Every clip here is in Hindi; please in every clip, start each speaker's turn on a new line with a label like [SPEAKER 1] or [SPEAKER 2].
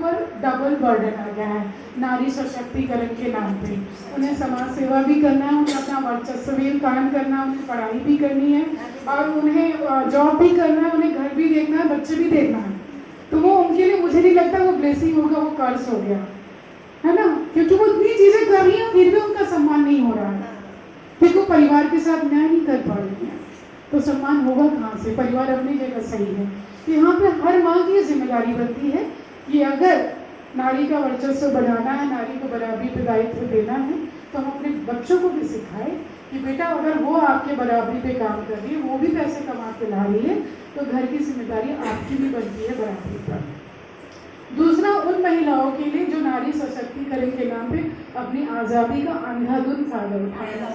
[SPEAKER 1] ऊपर डबल बर्डन आ गया है नारी सशक्तिकरण के नाम पे। उन्हें समाज सेवा भी करना है, उन्हें अपना वर्चस्व भी कायम करना है, उन्हें पढ़ाई भी करनी है और उन्हें जॉब भी करना है, उन्हें घर भी देखना है, बच्चे भी देखना है। तो वो उनके लिए मुझे नहीं लगता वो ब्लेसिंग होगा, वो कर्ज हो गया है ना, क्योंकि वो इतनी चीजें कर रही है फिर भी उनका सम्मान नहीं हो रहा है, क्योंकि वो परिवार के साथ न्याय नहीं कर पा रही है। तो सम्मान होगा कहाँ से? परिवार अपनी जगह सही है। तो यहाँ पे हर माँ की जिम्मेदारी बनती है कि अगर नारी का वर्चस्व बढ़ाना है, नारी को बराबरी पे दायित्व देना है, तो हम अपने बच्चों को भी सिखाएं कि बेटा अगर वो आपके बराबरी पे काम कर रही है, वो भी पैसे कमा के ला रही है, तो घर की जिम्मेदारी आपकी भी बनती है बराबरी पर। दूसरा, उन महिलाओं के लिए जो नारी सशक्तिकरण के नाम पे अपनी आज़ादी का अंधाधुंध फायदा उठाया,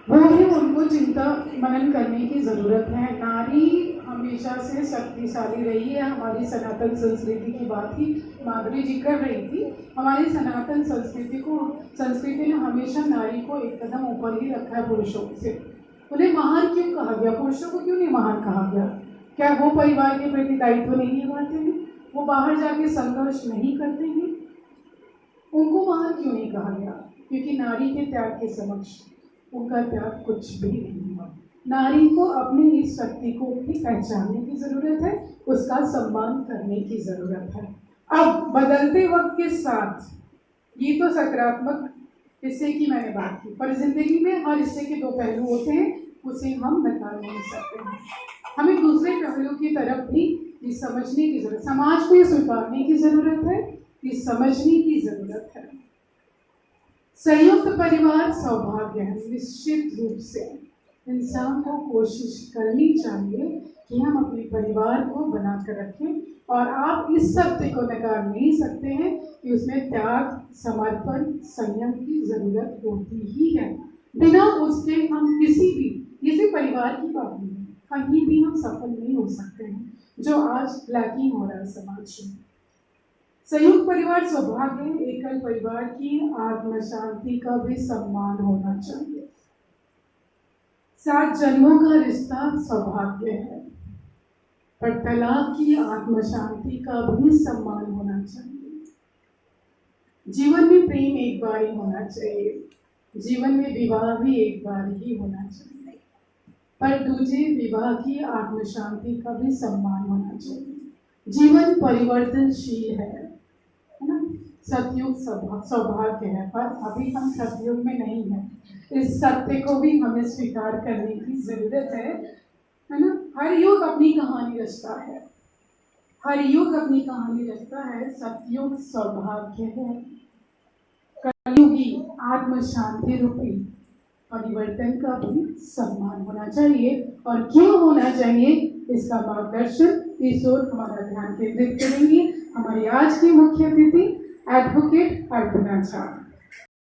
[SPEAKER 1] वो भी उनको चिंता मनन करने की ज़रूरत है। नारी हमेशा से शक्तिशाली रही है। हमारी सनातन संस्कृति की बात ही माधुरी जी कर रही थी। हमारी सनातन संस्कृति ने हमेशा नारी को एक कदम ऊपर ही रखा है पुरुषों से। उन्हें महान क्यों कहा गया? पुरुषों को क्यों नहीं महान कहा गया? क्या वो परिवार के प्रति दायित्व नहीं निभाते हैं? वो बाहर जाके संघर्ष नहीं करते हैं? उनको महान क्यों नहीं कहा गया? क्योंकि नारी के त्याग के समक्ष उनका त्याग कुछ भी नहीं हुआ। नारी को अपनी इस शक्ति को भी पहचानने की जरूरत है, उसका सम्मान करने की जरूरत है। अब बदलते वक्त के साथ ये तो सकारात्मक हिस्से की मैंने बात की, पर जिंदगी में हर हिस्से के दो पहलू होते हैं, उसे हम नकार नहीं सकते हैं। हमें दूसरे पहलू की तरफ भी ये समझने की जरूरत, समाज को ये स्वीकारने की जरूरत है, ये समझने की जरूरत है। संयुक्त परिवार सौभाग्य है। निश्चित रूप से इंसान को कोशिश करनी चाहिए कि हम अपने परिवार को बनाकर रखें, और आप इस सत्य को नकार नहीं सकते हैं कि उसमें त्याग, समर्पण, संयम की जरूरत होती ही है। बिना उसके हम किसी परिवार की बात नहीं, कहीं भी हम सफल नहीं हो सकते हैं, जो आज लैकिंग हो रहा है समाज में। संयुक्त परिवार सौभाग्य है। एकल परिवार की आत्म शांति का भी सम्मान होना चाहिए। 7 जन्मों का रिश्ता सौभाग्य है, पर तलाक की आत्म शांति का भी सम्मान होना चाहिए। जीवन में प्रेम एक बार ही होना चाहिए, जीवन में विवाह भी एक बार ही होना चाहिए, पर दूजे विवाह की आत्म शांति का भी सम्मान होना चाहिए। जीवन परिवर्तनशील है ना। सतयुग सौभाग्य है, पर अभी हम सतयुग में नहीं है। इस सत्य को भी हमें स्वीकार करने की जरूरत है ना। हर युग अपनी कहानी रचता है, हर युग अपनी कहानी रचता है। सतयुग सौभाग्य है, कलयुगी आत्म शांति रूपी परिवर्तन का भी सम्मान होना चाहिए। और क्यों होना चाहिए, इसका मार्गदर्शन इस ओर हमारा ध्यान केंद्रित करेंगे हमारी आज की मुख्य अतिथि एडवोकेट अर्पणा झा।